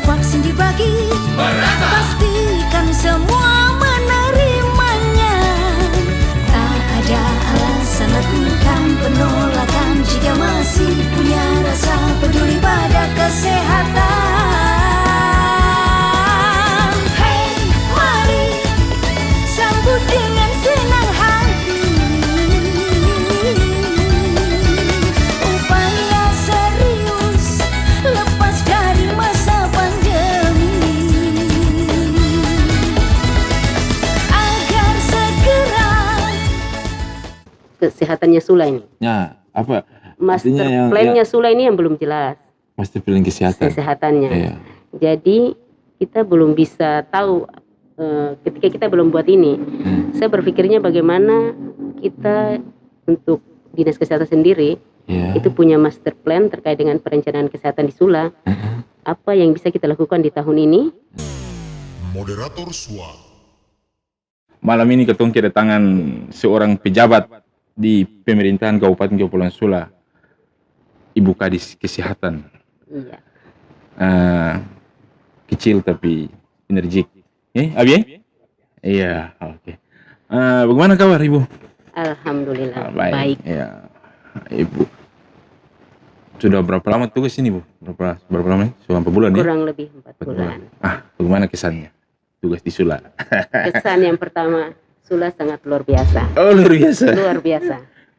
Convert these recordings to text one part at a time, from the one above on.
Vaksin dibagi merata, pastikan semua menerimanya. Tak ada alasan lakukan penolakan jika masih punya rasa peduli pada kesehatan. Hey, mari sambut dengan senang hati upaya serius lepas dari masa pandemi, agar segera kesehatannya Sula ini. Ya, apa? Master Artinya plan-nya Sula ini yang belum jelas master plan kesehatannya. Iya. Jadi kita belum bisa tahu ketika kita belum buat ini. Saya berpikirnya bagaimana kita untuk dinas kesehatan sendiri itu punya master plan terkait dengan perencanaan kesehatan di Sula. Apa yang bisa kita lakukan di tahun ini? Moderator SWA. Malam ini ketong kedatangan seorang pejabat di pemerintahan Kabupaten Kepulauan Sula, Ibu Kadis Kesehatan. Iya. Kecil tapi energik. Abi? Iya, oke. Bagaimana kabar Ibu? Alhamdulillah baik. Ya, Ibu. Sudah berapa lama tugas ini, Bu? Berapa lama? Sudah 4 bulan ya? Kurang lebih 4 bulan. Bagaimana kesannya tugas di Sula? Kesan yang pertama, Sula sangat luar biasa. Oh, luar biasa. Luar biasa.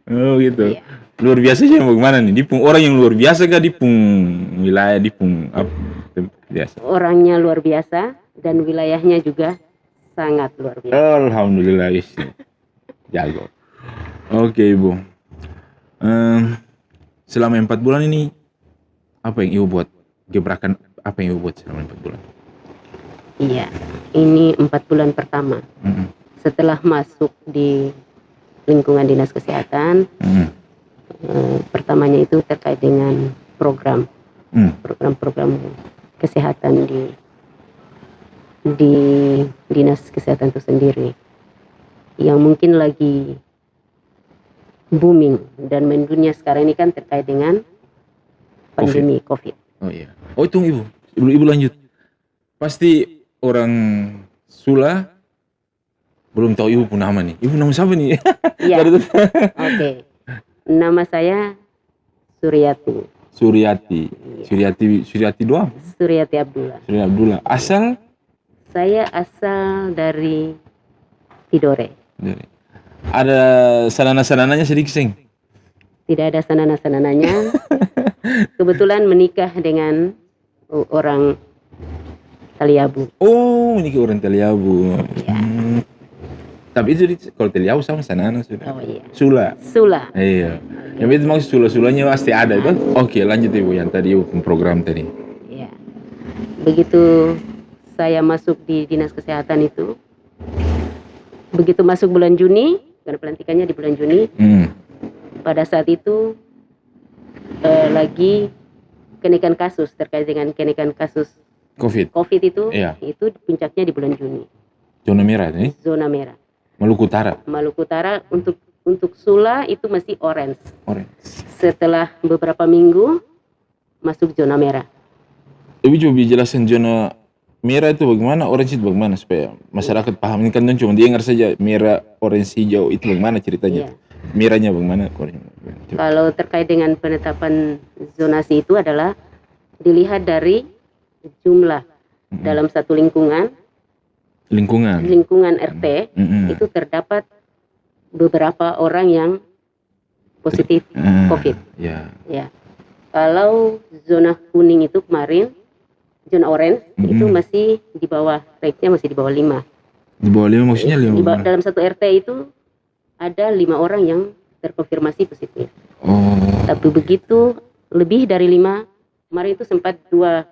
Oh, gitu. Iya. Luar biasa sih bagaimana nih? Dipung orang yang luar biasa kah? Dipung wilayah, dipung apa? Biasa. Orangnya luar biasa dan wilayahnya juga sangat luar biasa. Alhamdulillah, guys. Jago. Oke, Ibu. Selama 4 bulan ini apa yang Ibu buat? Gebrakan apa yang Ibu buat selama 4 bulan? Iya, ini 4 bulan pertama. Setelah masuk di lingkungan dinas kesehatan, pertamanya itu terkait dengan program kesehatan di dinas kesehatan itu sendiri, yang mungkin lagi booming dan mendunia sekarang ini kan terkait dengan pandemi COVID. Oh iya. Oh, tunggu Ibu. Sebelum Ibu lanjut. Pasti orang Sula belum tahu Ibu pun nama nih. Ibu nama siapa nih? Iya. Oke. Nama saya Suryati. Suryati. Iya. Suryati doang. Suryati Abdullah. Suryati Abdullah. Asal? Saya asal dari Tidore. Ada sanana-sanananya sedikit, Seng? Tidak ada sanana-sanananya. Kebetulan menikah dengan orang Taliabu. Oh, ini ke orang Taliabu. Ya. Tapi itu kalau Taliabu sama sanana sudah. Oh iya. Sula. Iya. Yang itu maksud Sula-sulanya pasti ada itu. Oke, lanjut Ibu yang tadi Ibu program tadi. Iya. Begitu saya masuk di dinas kesehatan itu, begitu masuk bulan Juni, karena pelantikannya di bulan Juni, pada saat itu lagi kenaikan kasus terkait dengan kenaikan kasus COVID itu, itu puncaknya di bulan Juni. Zona merah nih? Zona merah. Maluku Utara. Maluku Utara untuk Sula itu masih orange. Setelah beberapa minggu masuk zona merah. Ibu coba jelasin zona merah itu bagaimana, orange itu bagaimana supaya masyarakat paham. Ini kan cuma dengar saja merah, orange, hijau, itu bagaimana ceritanya? Iya. Merahnya bagaimana? Kalau terkait dengan penetapan zonasi itu adalah dilihat dari jumlah dalam satu lingkungan RT itu terdapat beberapa orang yang positif COVID. Ya. Kalau zona kuning itu kemarin, zona orange itu masih di bawah, rate-nya masih di bawah 5. Di bawah 5 maksudnya 5? Dalam satu RT itu ada 5 orang yang terkonfirmasi positif. Tapi begitu lebih dari 5, kemarin itu sempat 2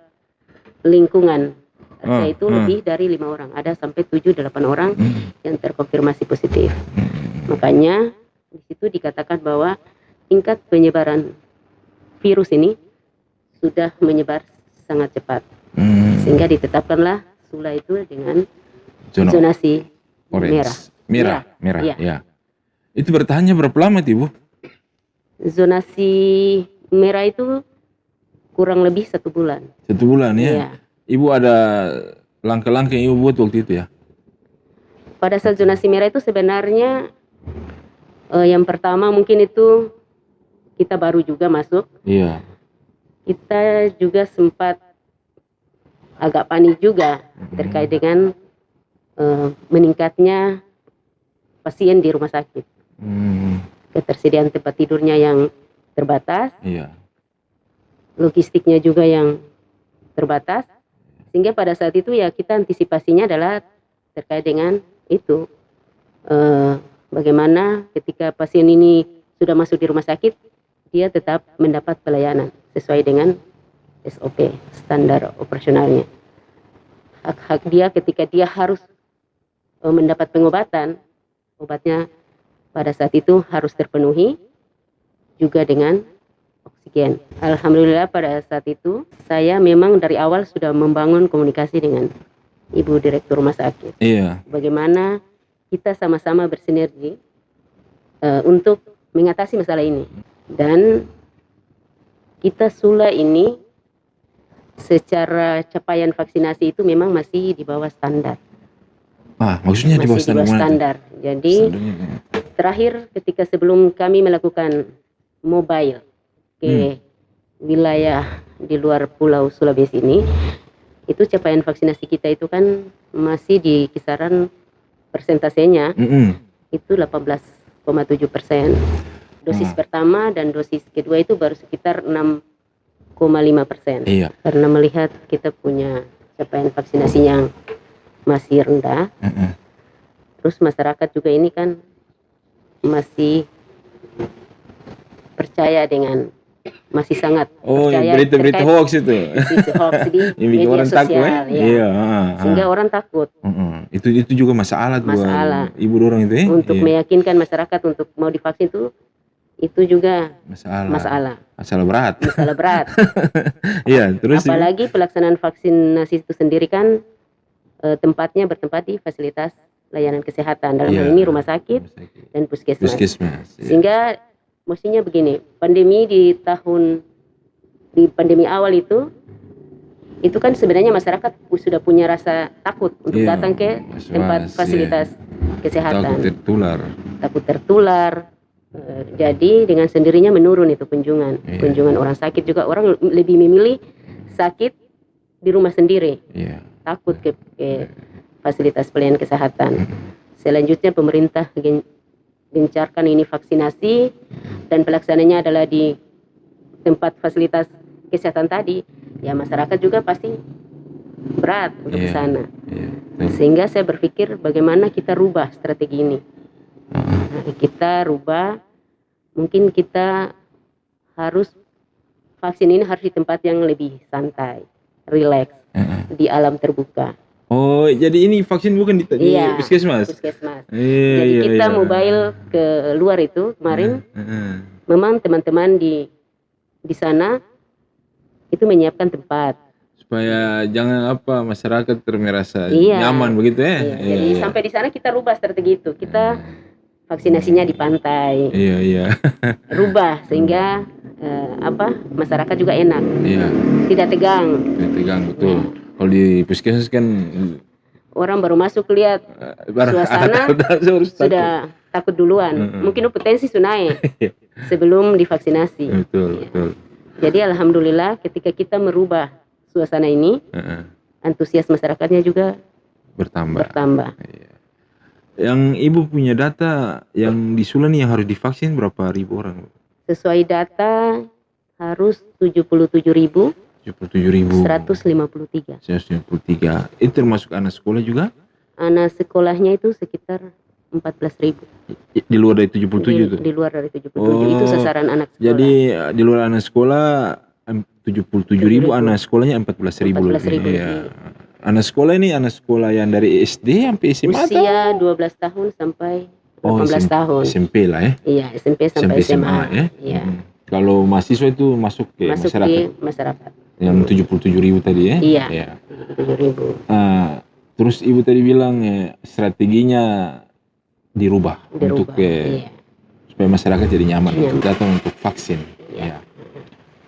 lingkungan RT itu lebih dari 5 orang, ada sampai 7-8 orang yang terkonfirmasi positif. Makanya di situ dikatakan bahwa tingkat penyebaran virus ini sudah menyebar sangat cepat, sehingga ditetapkanlah Sula itu dengan zonasi merah. Ya. Itu bertahannya berapa lama itu, Bu? Zonasi merah itu kurang lebih 1 bulan. 1 bulan ya? Iya. Ibu ada langkah-langkah yang ibu buat waktu itu ya? Pada saat zonasi merah itu sebenarnya yang pertama mungkin itu kita baru juga masuk. Iya. Kita juga sempat agak panik juga terkait dengan meningkatnya pasien di rumah sakit. Ketersediaan tempat tidurnya yang terbatas, Iya. logistiknya juga yang terbatas, sehingga pada saat itu ya kita antisipasinya adalah terkait dengan itu. Bagaimana ketika pasien ini sudah masuk di rumah sakit, dia tetap mendapat pelayanan sesuai dengan SOP, standar operasionalnya. Hak-hak dia ketika dia harus mendapat pengobatan, obatnya pada saat itu harus terpenuhi juga dengan oksigen. Alhamdulillah pada saat itu saya memang dari awal sudah membangun komunikasi dengan Ibu Direktur Rumah Sakit. Iya. Bagaimana kita sama-sama bersinergi untuk mengatasi masalah ini. Dan kita Sula ini secara capaian vaksinasi itu memang masih di bawah standar. Maksudnya di bawah Masih di bawah standar. Jadi terakhir ketika sebelum kami melakukan mobile ke wilayah di luar Pulau Sulawesi ini, itu capaian vaksinasi kita itu kan masih di kisaran persentasenya itu 18,7%. Dosis pertama dan dosis kedua itu baru sekitar 6,5%. Iya. Karena melihat kita punya capaian vaksinasi yang masih rendah, terus masyarakat juga ini kan masih percaya dengan, masih sangat percaya berita-berita hoax itu. Hoax di media orang sosial, takut, ya. Iya. Sehingga orang takut. Itu juga masalah buat ibu orang itu. Untuk meyakinkan masyarakat untuk mau divaksin itu juga masalah berat. Masalah berat. Iya, terus apalagi pelaksanaan vaksinasi itu sendiri kan tempatnya bertempat di fasilitas layanan kesehatan, dalam hal ini rumah sakit dan puskesmas. Sehingga mestinya begini, pandemi di pandemi awal itu kan sebenarnya masyarakat sudah punya rasa takut untuk datang ke tempat fasilitas kesehatan. Takut tertular. Jadi dengan sendirinya menurun itu kunjungan orang sakit juga, orang lebih memilih sakit di rumah sendiri. Takut ke fasilitas pelayanan kesehatan. Selanjutnya pemerintah gencarkan ini vaksinasi dan pelaksananya adalah di tempat fasilitas kesehatan tadi, ya masyarakat juga pasti berat untuk ke sana. Sehingga saya berpikir bagaimana kita rubah strategi ini. Kita rubah, mungkin kita harus vaksin ini harus di tempat yang lebih santai, rileks, di alam terbuka. Oh, jadi ini vaksin bukan di puskesmas? Puskesmas. Jadi kita mobile ke luar itu kemarin, memang teman-teman di sana itu menyiapkan tempat. Supaya jangan masyarakat merasa nyaman begitu ya. Jadi sampai di sana kita rubah strategi itu. Kita vaksinasinya di pantai. Rubah sehingga masyarakat juga enak. Tidak tegang. Betul. Kalau di puskesmas kan orang baru masuk lihat suasana sudah takut duluan. Mungkin potensi naik sebelum divaksinasi. Betul. Jadi alhamdulillah ketika kita merubah suasana ini, antusias masyarakatnya juga bertambah. Yang ibu punya data yang di Sula nih yang harus divaksin berapa ribu orang? Sesuai data harus 77.153. 153. Itu termasuk anak sekolah juga? Anak sekolahnya itu sekitar 14.000. Di luar dari 77 itu? Di luar dari 77 itu sasaran anak sekolah. Jadi di luar anak sekolah 77.000, anak sekolahnya 14.000. Iya. Anak sekolah ini anak sekolah yang dari SD sampai SMA usia 12 tahun sampai 18 tahun. SMP lah ya? Iya, SMP sampai SMA. Ya? Iya. Kalau mahasiswa itu masuk ke masyarakat. Yang 77.000 tadi ya? Iya. 77.000. Terus ibu tadi bilang strateginya dirubah. Untuk supaya masyarakat jadi nyaman untuk datang untuk vaksin. Iya.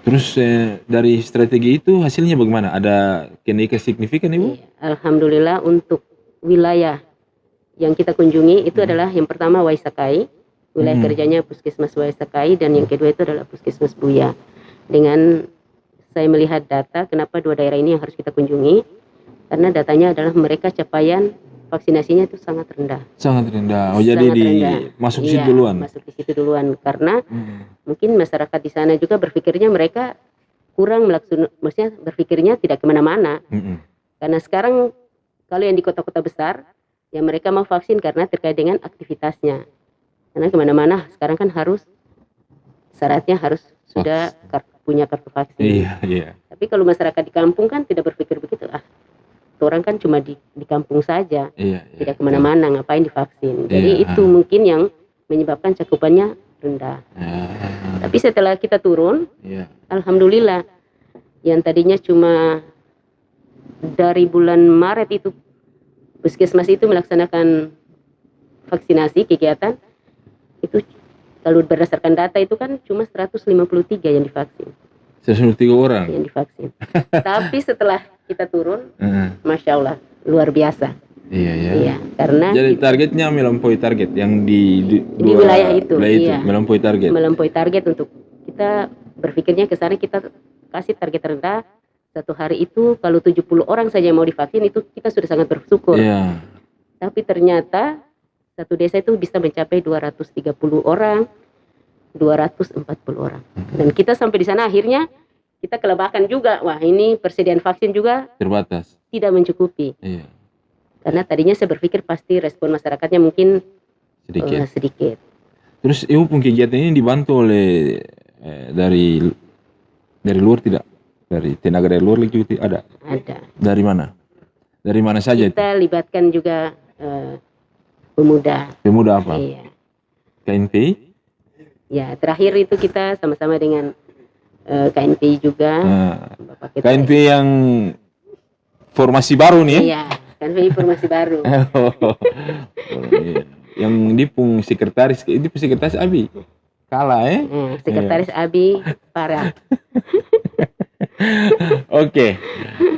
Terus dari strategi itu hasilnya bagaimana? Ada kenaikan signifikan Ibu? Iya. Alhamdulillah untuk wilayah yang kita kunjungi itu adalah yang pertama Waisakai, wilayah kerjanya Puskesmas Waisakai, dan yang kedua itu adalah Puskesmas Buya. Dengan saya melihat data, kenapa dua daerah ini yang harus kita kunjungi? Karena datanya adalah mereka capaian vaksinasinya itu sangat rendah. Sangat rendah. Oh, jadi Sangat rendah. masuk Iya, situ duluan. masuk di situ duluan karena mungkin masyarakat di sana juga berpikirnya mereka kurang maksudnya berpikirnya tidak kemana-mana. Karena sekarang kalau yang di kota-kota besar, ya mereka mau vaksin karena terkait dengan aktivitasnya. Karena kemana-mana sekarang kan harus syaratnya harus sudah punya kartu vaksin. Iya, iya. Tapi kalau masyarakat di kampung kan tidak berpikir begitu. Orang kan cuma di kampung saja, tidak kemana-mana, ngapain divaksin. Jadi itu mungkin yang menyebabkan cakupannya rendah. Tapi setelah kita turun, alhamdulillah, yang tadinya cuma dari bulan Maret itu Puskesmas itu melaksanakan vaksinasi kegiatan itu, kalau berdasarkan data itu kan cuma 153 yang divaksin. 153 orang yang divaksin. Tapi setelah kita turun, Masya Allah, luar biasa. Iya. Karena jadi targetnya melampaui target yang di wilayah itu. Iya. Melampaui target. Melampaui target untuk kita berpikirnya ke sana, kita kasih target rendah. Satu hari itu kalau 70 orang saja yang mau divaksin itu kita sudah sangat bersyukur. Iya. Tapi ternyata satu desa itu bisa mencapai 230 orang, 240 orang. Dan kita sampai di sana akhirnya kita kelebakan juga. Wah, ini persediaan vaksin juga terbatas, tidak mencukupi. Iya. Karena tadinya saya berpikir pasti respon masyarakatnya mungkin sedikit. Terus Ibu pun kegiatan ini dibantu oleh dari luar tidak? Dari tenaga dari luar juga ada? Ada. Dari mana? Dari mana saja kita itu? Libatkan juga pemuda. Pemuda apa? Iya. KNPI? Ya, terakhir itu kita sama-sama dengan KNPI juga. Bapak kita KNPI yang formasi baru nih? Iya, KNPI formasi baru. Yang dipung sekretaris Abi kalah sekretaris Abi parah. Oke.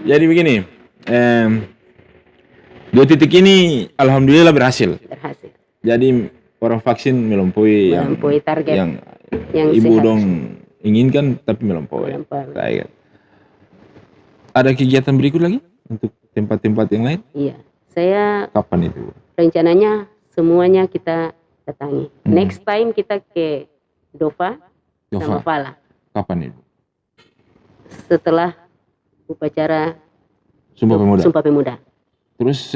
Jadi begini, 2 titik ini alhamdulillah berhasil. Jadi orang vaksin melampaui target yang Ibu sehat. Dong inginkan, tapi melampaui. Ada kegiatan berikut lagi untuk tempat-tempat yang lain? Iya, saya kapan itu? Rencananya semuanya kita datangi. Next time kita ke Dova. Sama Fala. Kapan itu? Setelah upacara Sumpah Pemuda. Terus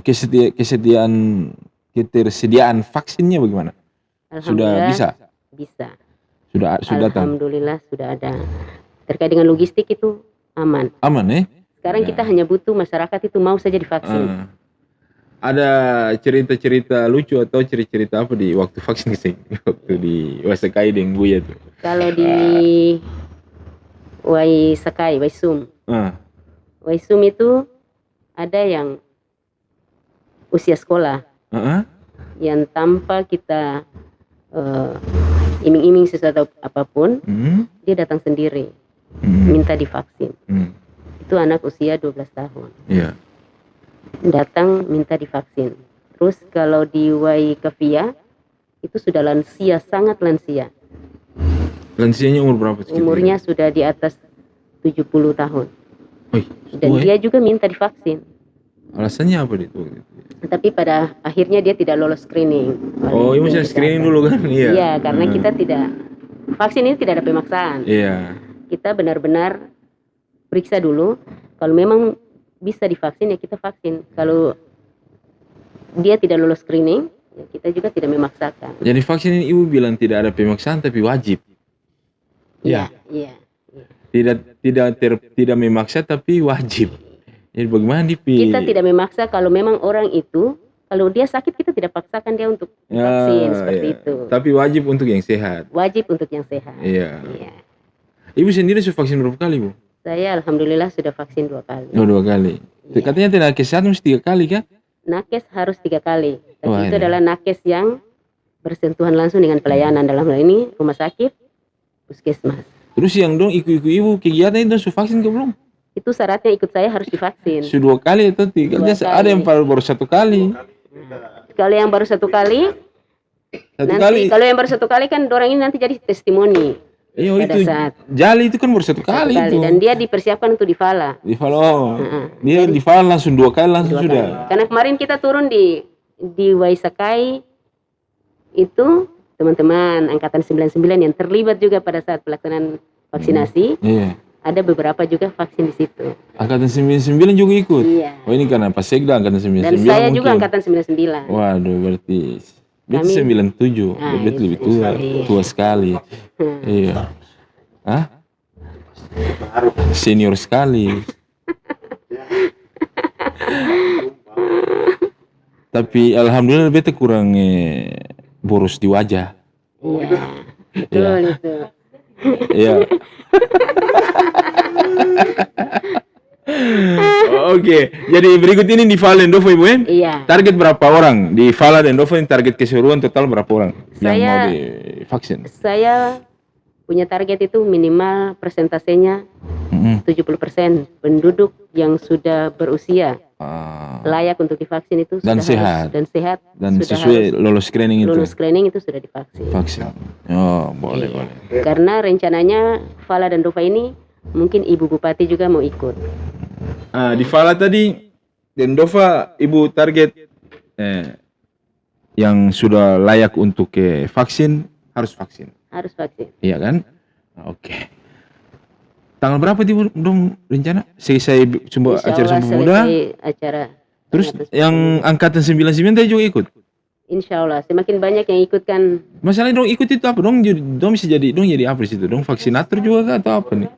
ketersediaan vaksinnya bagaimana? Sudah bisa? Bisa. Sudah datang? Alhamdulillah sudah ada. Terkait dengan logistik itu aman. Aman Sekarang kita hanya butuh masyarakat itu mau saja divaksin. Ada cerita-cerita lucu atau cerita-cerita apa di waktu vaksin waktu di Waisakai dengan Buya tuh? Kalau di Waisakai, Waisum. Waisum itu ada yang usia sekolah. Yang tanpa kita iming-iming sesuatu apapun, dia datang sendiri. Minta divaksin. Itu anak usia 12 tahun. Iya. Datang minta divaksin. Terus kalau di Waikavia itu sudah lansia, sangat lansia. Lansianya umur berapa? Umurnya sudah di atas 70 tahun. Dan dia juga minta divaksin. Alasannya apa itu? Tapi pada akhirnya dia tidak lolos screening. Iya mesti screening dulu kan? Iya, karena kita tidak, vaksin ini tidak ada pemaksaan. Iya. Kita benar-benar periksa dulu. Kalau memang bisa divaksin ya kita vaksin. Kalau dia tidak lolos screening, ya kita juga tidak memaksakan. Jadi vaksin ini Ibu bilang tidak ada pemaksaan tapi wajib. Iya. Tidak memaksa tapi wajib. Jadi bagaimana kita tidak memaksa kalau memang orang itu, kalau dia sakit kita tidak paksakan dia untuk vaksin seperti itu. Tapi wajib untuk yang sehat. Wajib untuk yang sehat. Iya. Ibu sendiri sudah vaksin berapa kali, Bu? Saya alhamdulillah sudah vaksin 2 kali. 2 kali. Ya. Katanya tenaga kesehatan mesti 3 kali kan? Nakes harus 3 kali. Tapi itu adalah nakes yang bersentuhan langsung dengan pelayanan, dalam hal ini rumah sakit, puskesmas. Terus yang dong ikut ibu kegiatan itu su vaksin ke belum? Itu syaratnya ikut saya harus divaksin. Su 2 kali atau 3? Dua Ada yang kali. baru 1 kali. Kalau yang baru 1 kali, Satu nanti kali. kalau yang baru 1 kali kan orang ini nanti jadi testimoni Iya pada itu saat Jali itu kan baru 1 1 kali kali itu. dan dia dipersiapkan untuk difala. Di follow. Heeh. Dia di file langsung 2 kali langsung 2 sudah. kali. Karena kemarin kita turun di Waisakai itu teman-teman angkatan 99 yang terlibat juga pada saat pelaksanaan vaksinasi. Iya. Ada beberapa juga vaksin di situ. Angkatan 99 juga ikut. Iya. Oh ini karena pas Sekda angkatan 99 Dan saya mungkin. juga angkatan 99. Waduh berarti Kami- 97. Ah, Berarti itu. lebih tua. Iya. Tua sekali. Hmm. Iya. Hah? Senior sekali. Tapi alhamdulillah beta kurang boros di wajah. Iya. Betul itu. Iya. Oke, jadi berikut ini di Vala Endova Ibu ya? Iya. Target berapa orang di Vala dan Endova ini? Target keseluruhan total berapa orang yang mau Saya- divaksin? Saya punya target itu minimal persentasenya 70% penduduk yang sudah berusia Ah, layak untuk divaksin itu Dan sudah sehat. dan sehat dan sudah sesuai lolos screening harus itu lulus screening itu sudah divaksin. vaksin. Oh, boleh boleh. Karena rencananya Vala dan Dova ini mungkin Ibu Bupati juga mau ikut. Ah, di Vala tadi dan Endova Ibu target yang sudah layak untuk vaksin harus vaksin. Harus vaksin. Iya kan? Oke. Tanggal berapa di dong rencana? Saya coba Insya acara Allah Sumpah Pemuda. selesai acara. Terus peringatan yang angkatan 99 tadi juga ikut. Insya Allah semakin banyak yang ikut kan. Masalahnya dong ikut itu apa? Dong bisa jadi apa di situ? Dong vaksinator juga kah atau apa nih?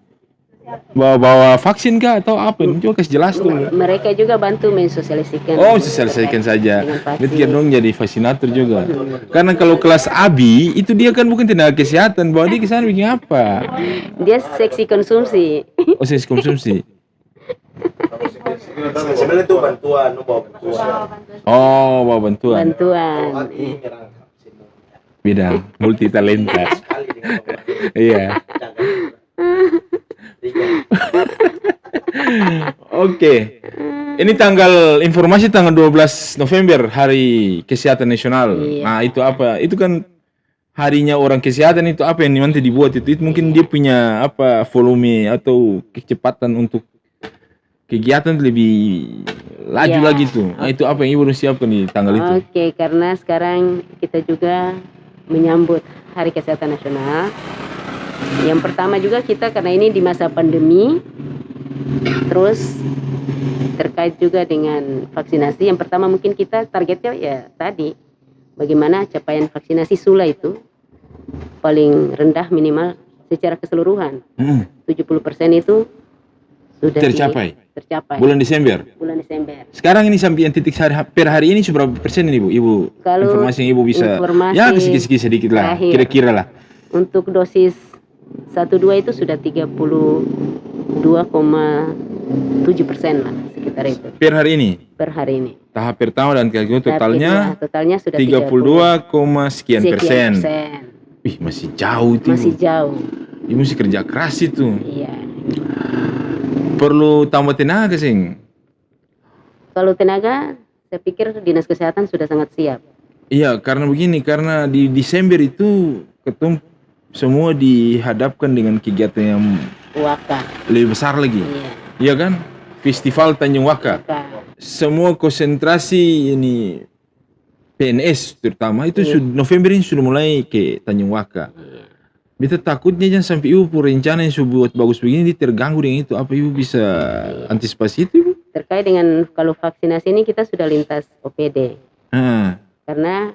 Bawa vaksin kah atau apa? Coba kasih jelas tuh. Mereka juga bantu mensosialisasikan. Oh, selesaikan saja. Dengan vaksin. Berarti kan dong jadi vaksinator juga. Karena kalau kelas ABI itu dia kan bukan tenaga kesehatan, bawa dia ke sana bikin apa? Dia seksi konsumsi. Oh, saya konsumsi. Sebenarnya itu bantuan, nu bawa bantuan. Oh, bawa bantuan. Bantuan. Bidang multi talenta. Sekali dengan pemerintah. Iya. Oke. Ini informasi tanggal 12 November Hari Kesehatan Nasional. Iya. Nah, itu apa? Itu kan harinya orang kesehatan itu apa yang nanti dibuat itu mungkin dia punya apa volume atau kecepatan untuk kegiatan lebih laju Iya. lagi tuh. Nah, itu apa yang Ibu harus siapkan di tanggal itu? Oke, karena sekarang kita juga menyambut Hari Kesehatan Nasional. Yang pertama juga kita karena ini di masa pandemi, terus terkait juga dengan vaksinasi. Yang pertama mungkin kita targetnya ya tadi, bagaimana capaian vaksinasi Sula itu paling rendah minimal secara keseluruhan. 70% itu sudah Tercapai. tercapai. Bulan Desember. Bulan Desember. Sekarang ini sampai yang titik per hari ini seberapa persen ini Bu? Ibu Kalau informasi yang Ibu bisa informasi ya kisi-kisi sedikit lah, terakhir. kira-kira lah. Untuk dosis 1-2 itu sudah 32,7% lah sekitar itu Per hari ini. per hari ini. Tahap pertama dan kedua Tahap totalnya kedua, totalnya sudah 32, sekian persen. persen. Ih, masih jauh itu. Masih jauh. Ibu mesti kerja keras itu. Iya. Perlu tambah tenaga sing. Kalau tenaga, saya pikir Dinas Kesehatan sudah sangat siap. Iya, karena begini, karena di Desember itu ketum semua dihadapkan dengan kegiatan yang Waka. lebih besar lagi. Iya. Iya kan? Festival Tanjung Waka. Waka. Semua konsentrasi ini PNS terutama itu November ini sudah mulai ke Tanjung Waka. Beta takutnya jangan sampai Ibu rencana yang sudah buat bagus begini dia terganggu dengan itu. Apa Ibu bisa antisipasi itu Ibu? Terkait dengan kalau vaksinasi ini kita sudah lintas OPD. Ah, Karena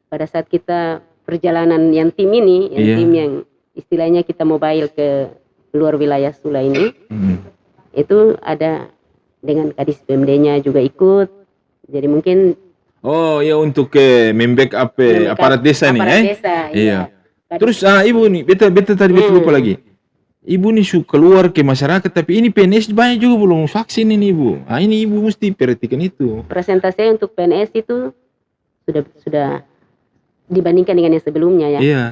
pada saat kita perjalanan yang tim ini, yang Iya. tim yang istilahnya kita mobile ke luar wilayah Sula ini, itu ada dengan Kadis BMD-nya juga ikut. Jadi mungkin Oh ya untuk membackup aparat desa nih aparat desa, Iya. Kadis- Terus Ibu nih, beta tadi beta lupa lagi. Ibu nih keluar ke masyarakat tapi ini PNS banyak juga belum vaksin ini Ibu. Ah ini Ibu mesti perhatikan itu. presentasinya untuk PNS itu sudah dibandingkan dengan yang sebelumnya ya. Iya.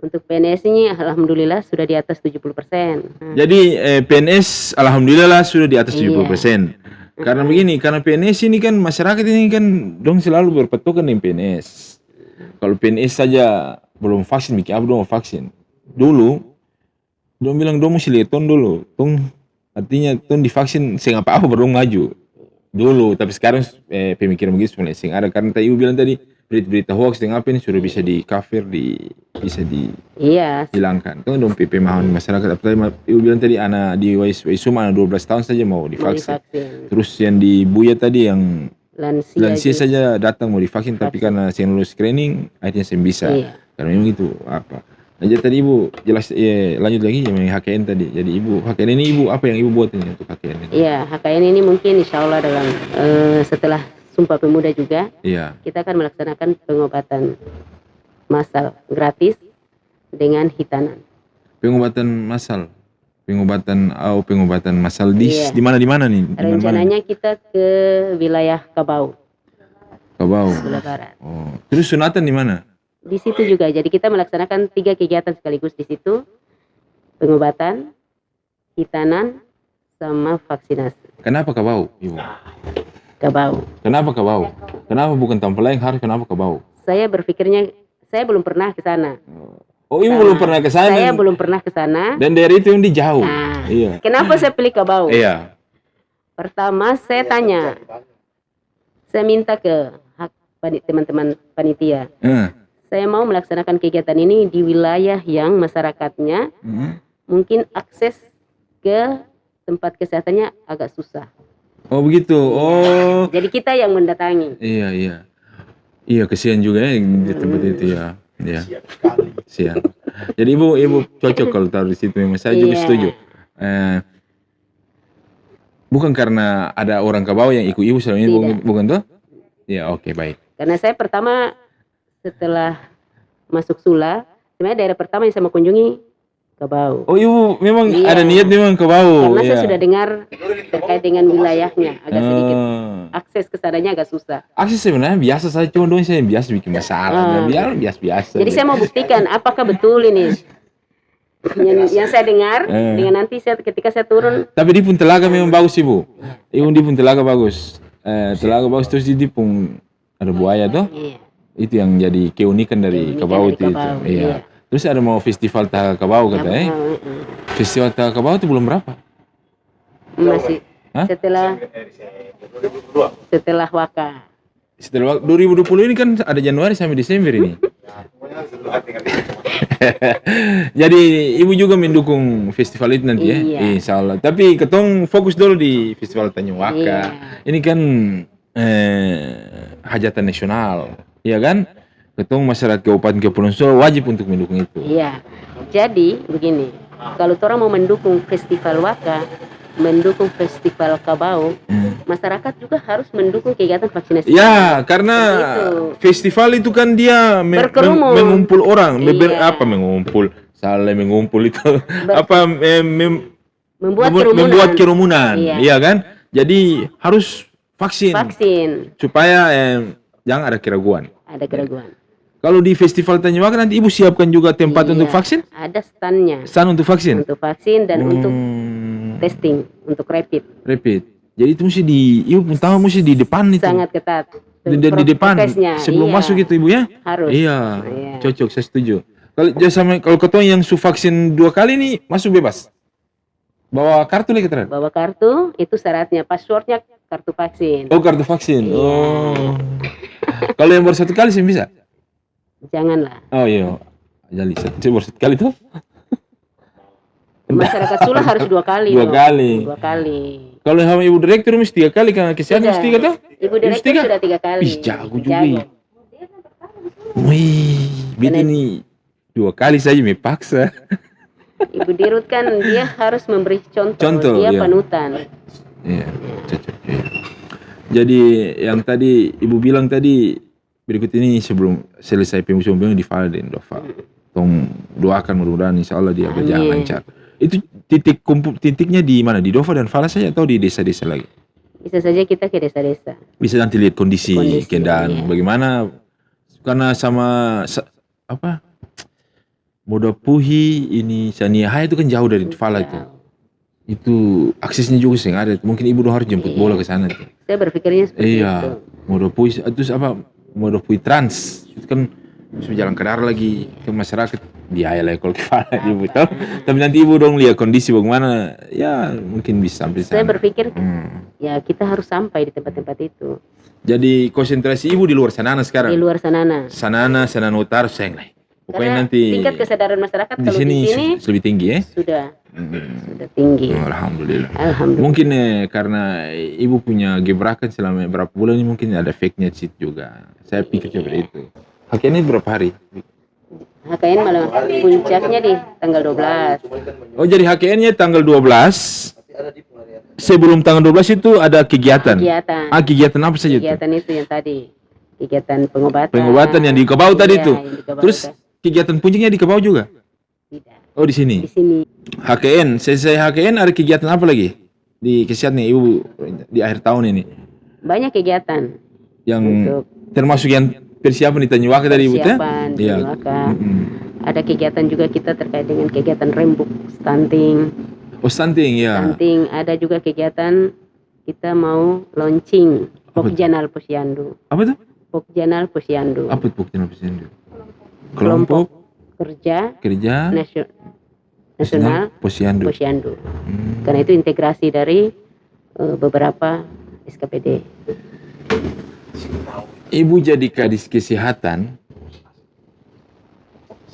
Untuk PNS ini alhamdulillah sudah di atas 70%. Jadi PNS alhamdulillah lah sudah di atas Iya. 70%. Karena begini, karena PNS ini kan masyarakat ini kan dong selalu berpatokan dengan PNS. Kalau PNS saja belum vaksin, bikin apa dong mau vaksin? Dulu dong bilang dong mesti lihat dulu, tong artinya tong divaksin sing apa baru dong maju. Dulu, tapi sekarang pemikiran begitu mulai sing ada karena tadi ibu bilang tadi berita hoax dengan apa ini sudah bisa di cover, bisa Iya, dihilangkan. Itu dong pemahaman masyarakat. Apalagi ibu bilang tadi anak di Waisuma anak 12 tahun saja mau mau divaksin. divaksin. Terus yang di Buya tadi yang lansia juga. saja datang mau divaksin, tapi karena saya lulus screening akhirnya saya bisa. Iya. Karena memang itu apa. Nah, jadi tadi ibu jelas lanjut lagi yang HKN tadi. Jadi ibu HKN ini ibu apa yang ibu buat ini untuk HKN ini? Iya, HKN ini mungkin insya Allah dalam setelah Sumpah Pemuda juga Iya. kita akan melaksanakan pengobatan massal gratis dengan hitanan. Pengobatan massal. Pengobatan massal Iya. di mana nih? Di mana-mana? Rencananya kita ke wilayah Kabau, Kabau. sebelah barat. Oh. Terus sunatan di mana? Di situ juga. Jadi kita melaksanakan 3 kegiatan sekaligus di situ. Pengobatan, hitanan, sama vaksinasi. Kenapa Kabau, ibu? Kabau. Kenapa Kabau? Kenapa bukan Tampeleng, harus kenapa Kabau? Saya berpikirnya saya belum pernah ke sana. Oh, ibu belum pernah ke sana. Saya belum pernah ke sana. Dan dari itu yang di jauh. Nah, Iya. kenapa saya pilih Kabau? Iya. Pertama saya tanya, saya minta ke teman-teman panitia. Saya mau melaksanakan kegiatan ini di wilayah yang masyarakatnya mungkin akses ke tempat kesehatannya agak susah. Oh begitu. Oh. Jadi kita yang mendatangi. Iya. Iya kesian juga ya di tempat itu ya. Iya. Kesian. Jadi ibu cocok kalau taruh di situ memang saya juga Iya. setuju. Bukan karena ada orang Kabau yang ikut ibu selama ini bukan toh? Ya oke, baik. Karena saya pertama setelah masuk Sula, sebenarnya daerah pertama yang saya mau kunjungi Kabau. Oh ibu memang Iya. ada niat memang Kabau. Karena Iya. saya sudah dengar terkait dengan wilayahnya agak sedikit akses ke sananya agak susah. Akses sebenarnya biasa saja, cuma dong saya biasa bikin masalah. Biasa. Jadi saya mau buktikan apakah betul ini yang saya dengar dengan nanti ketika saya turun. Tapi di pun telaga memang bagus ibu. Ibu di pun telaga bagus. Telaga bagus terus di pun ada buaya toh. Iya. Itu yang jadi keunikan dari Kabau itu. Kabau, Iya. Terus ada mau festival Taha Kabau katanya. Festival Taha Kabau itu belum berapa? Masih Hah? setelah Waka. Setelah 2020 ini kan ada Januari sampai Desember ini. Jadi ibu juga mendukung festival itu nanti ya, Iya. Insya Allah. Tapi ketong fokus dulu di festival Tanjung Waka. Iya. Ini kan hajatan nasional, ya kan? Ketong masyarakat Kabupaten Kepulauan Sula wajib untuk mendukung itu. Iya. Jadi begini, kalau orang mau mendukung festival Waka, mendukung festival Kabau, masyarakat juga harus mendukung kegiatan vaksinasi. Ya, karena Begitu. festival itu kan dia Berkerumun. mengumpul orang, Iya. mengumpul? Salah mengumpul itu Membuat kerumunan. Iya. Iya. Kan? Jadi harus vaksin supaya jangan ada keraguan. Ada keraguan. Kalau di festival Tanjung Waka nanti ibu siapkan juga tempat Iya. untuk vaksin? Ada standnya Stand untuk vaksin? untuk vaksin dan untuk testing, untuk rapid. Jadi itu mesti ibu pun tahu mesti di depan itu. Sangat ketat. Di depan Prokesnya, sebelum iya. masuk itu ibu ya? Harus. Iya, Iya. cocok, saya setuju. Kalau ketua yang vaksin 2 kali nih masuk bebas. Bawa kartu lagi keterangan. Bawa kartu, itu syaratnya. Passwordnya kartu vaksin. Oh, kartu vaksin. Iya. Oh. Kalau yang baru 1 kali sih bisa. Janganlah. Oh iya. Jadi saya baru 1 kali tuh. Masyarakat Sula harus 2 kali. 2 dong. kali. 2 kali. Kalau sama ibu direktur mesti 3 kali karena kesehatan mesti 3 tuh. Ibu Mesti direktur 3. sudah 3 kali. Ih, jago juga. Wih, betul nih 2 kali saja me paksa. Ibu Dirut kan dia harus memberi contoh. Contoh, Dia iya. panutan. Iya, cocok. Iya. Jadi yang tadi ibu bilang tadi berikut ini sebelum selesai pemusuhan di Fala dan Dova. Tong doakan mudah-mudahan insya Allah dia berjalan Amin. lancar. Itu titiknya di mana? Di Dova dan Fala saja atau di desa-desa lagi? Bisa saja kita ke desa-desa. Bisa nanti lihat kondisi keadaan iya. bagaimana karena apa Modapuhi ini Saniaha itu kan jauh dari Fala itu. Itu aksesnya juga sih nggak ada. Mungkin ibu harus jemput bola ke sana tuh. Saya berpikirnya seperti itu. Iya, Modapuhi terus apa? Modapuhi Trans itu kan bisa jalan ke darat lagi ke masyarakat biaya lah kalau ke Fala ibu tahu. Tapi nanti ibu dong lihat kondisi bagaimana, ya mungkin bisa sampai sana. Saya berpikir ya kita harus sampai di tempat-tempat itu. Jadi konsentrasi ibu di luar Sanana sekarang. Di luar Sanana. Sanana Utara sayang lah. Pokoknya Karena nanti tingkat kesadaran masyarakat di kalau sini di sini lebih tinggi ya. sudah tinggi. Alhamdulillah. Alhamdulillah. Mungkin karena ibu punya gebrakan selama berapa bulan ini mungkin ada fake-nya juga. Saya pikir seperti itu. Haknya berapa hari? HKN malah puncaknya di tanggal 12. Oh jadi HKN-nya tanggal 12. Sebelum tanggal 12 itu ada kegiatan. Kegiatan. Kegiatan apa saja itu? Kegiatan itu yang tadi. Kegiatan pengobatan. Pengobatan yang di Kebau tadi Iya, itu. yang di Kebau Terus tadi. kegiatan puncaknya di Kebau juga? Tidak. Oh di sini. Di sini. HKN, selesai HKN ada kegiatan apa lagi di kesehatan ibu di akhir tahun ini? Banyak kegiatan. Yang Untuk termasuk yang persiapan di Tanjung Waka tadi ibu teh? persiapan di Iya. Waka. Ada kegiatan juga kita terkait dengan kegiatan rembuk, stunting. Oh stunting ya. Stunting. Ada juga kegiatan kita mau launching Apa Pokjanal Posyandu. Apa tuh? Pokjanal Posyandu. Apa itu bukti kelompok kerja nasional Posyandu. Posyandu. Karena itu integrasi dari beberapa SKPD. Ibu jadi kadis kesehatan,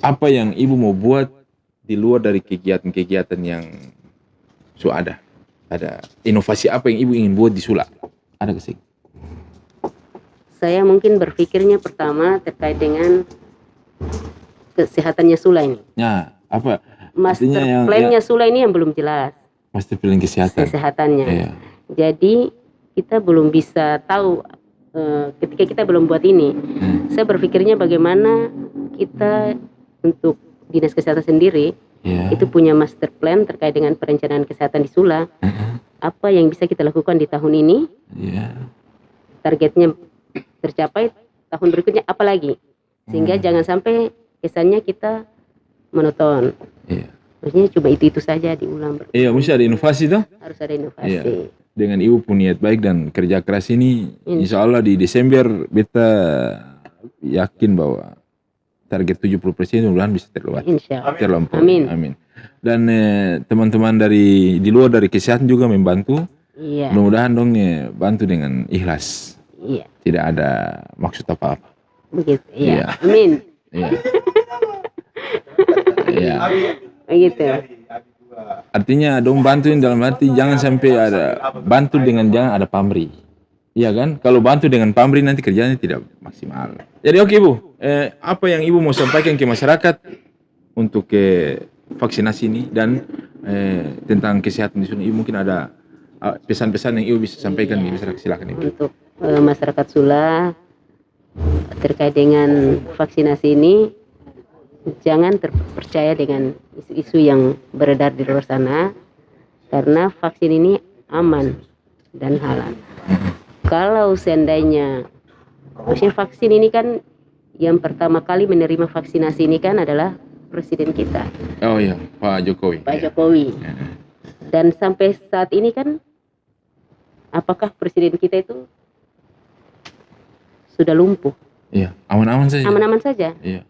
apa yang ibu mau buat di luar dari kegiatan-kegiatan yang sudah ada? Ada inovasi apa yang ibu ingin buat di Sula? Ada kesih? Saya mungkin berpikirnya pertama terkait dengan kesehatannya Sula ini. Ya, apa? Master Artinya plan-nya Sula ini yang belum jelas master plan kesehatan. kesehatannya. Iya. Jadi kita belum bisa tahu ketika kita belum buat ini. Saya berpikirnya bagaimana kita untuk dinas kesehatan sendiri Iya. itu punya master plan terkait dengan perencanaan kesehatan di Sula. Apa yang bisa kita lakukan di tahun ini? Iya. Targetnya tercapai, tahun berikutnya apa lagi? Sehingga jangan sampai kesannya kita monoton. Iya. Maksudnya cuma itu saja diulang. Iya, mesti ada inovasi toh. Harus ada inovasi. Iya. Dengan ibu punya niat baik dan kerja keras ini, insya Allah di Desember beta yakin bahwa target 70% mudah-mudahan bisa terlewati. Insya Allah. Terlampaui. Amin. Amin. Dan teman-teman dari di luar dari kesehatan juga membantu. Iya. Mudah-mudahan dong bantu dengan ikhlas. Iya. Tidak ada maksud apa-apa. Begitu. Iya. Iya. Amin. Iya. Iya. Begitu. Artinya dong bantuin dalam arti jangan sampai ada bantu dengan jangan ada pamrih. Iya kan? Kalau bantu dengan pamrih nanti kerjanya tidak maksimal. Jadi oke Ibu, apa yang Ibu mau sampaikan ke masyarakat untuk vaksinasi ini dan tentang kesehatan di sini? Ibu mungkin ada pesan-pesan yang Ibu bisa sampaikan di masyarakat, silakan Ibu. Untuk masyarakat Sula terkait dengan vaksinasi ini, jangan terpercaya dengan isu-isu yang beredar di luar sana, karena vaksin ini aman dan halal. Kalau seandainya, maksudnya vaksin ini kan yang pertama kali menerima vaksinasi ini kan adalah presiden kita, Oh iya, Pak Jokowi. Pak Jokowi. Dan sampai saat ini kan, apakah presiden kita itu sudah lumpuh? Iya, aman-aman saja. Aman-aman saja. Iya.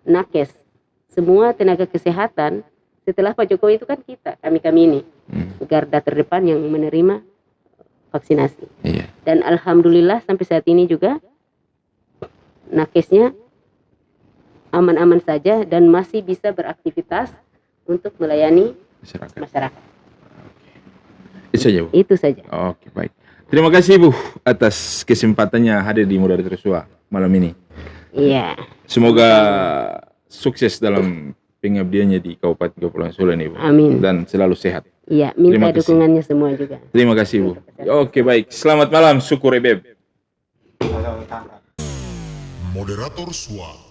Nakes, semua tenaga kesehatan setelah Pak Jokowi itu kan kita, kami ini garda terdepan yang menerima vaksinasi. Iya. Dan alhamdulillah sampai saat ini juga nakesnya aman-aman saja dan masih bisa beraktivitas untuk melayani masyarakat. Itu saja Bu. Itu saja. Oke, baik. Terima kasih Bu atas kesempatannya hadir di Moderator Sua malam ini. Iya. Semoga sukses dalam pengabdiannya di Kabupaten Kepulauan Sula ini Bu. Amin. Dan selalu sehat. Iya, Terima minta kasih. dukungannya semua juga. Terima kasih Bu. Oke, baik. Selamat malam, syukur Beb. Moderator SWA